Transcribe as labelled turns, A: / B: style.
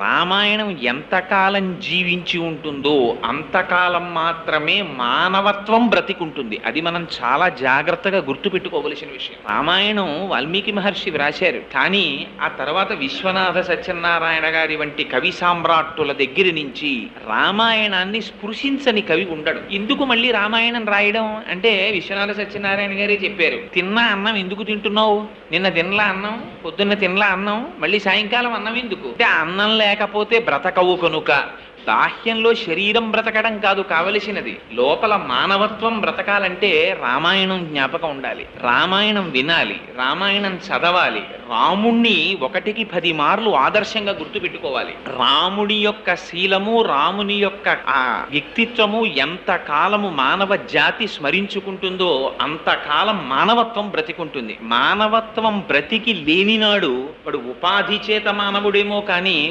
A: రామాయణం ఎంతకాలం జీవించి ఉంటుందో అంతకాలం మాత్రమే మానవత్వం బ్రతికుంటుంది. అది మనం చాలా జాగ్రత్తగా గుర్తుపెట్టుకోవలసిన విషయం. రామాయణం వాల్మీకి మహర్షి వ్రాశారు, కానీ ఆ తర్వాత విశ్వనాథ సత్యనారాయణ గారి వంటి కవి సామ్రాట్టుల దగ్గర నుంచి రామాయణాన్ని స్పృశించని కవి ఉండడు. ఎందుకు మళ్ళీ రామాయణం రాయడం అంటే విశ్వనాథ సత్యనారాయణ గారే చెప్పారు, తిన్న అన్నం ఎందుకు తింటున్నావు, నిన్న తినలా అన్నం, పొద్దున్న తినలా అన్నం, మళ్ళీ సాయంకాలం అన్నం ఎందుకు అంటే అన్నం లేకపోతే బ్రతకవు కనుక. బాహ్యంలో శరీరం బ్రతకడం కాదు కావలసినది, లోపల మానవత్వం బ్రతకాలంటే రామాయణం జ్ఞాపకం ఉండాలి, రామాయణం వినాలి, రామాయణం చదవాలి, రాముణ్ణి 1కి 10 మార్లు ఆదర్శంగా గుర్తుపెట్టుకోవాలి. రాముడి యొక్క శీలము, రాముని యొక్క ఆ వ్యక్తిత్వము ఎంత కాలము మానవ జాతి స్మరించుకుంటుందో అంతకాలం మానవత్వం బ్రతికుంటుంది. మానవత్వం బ్రతికి లేనినాడు వాడు ఉపాధి చేత మానవుడేమో కానీ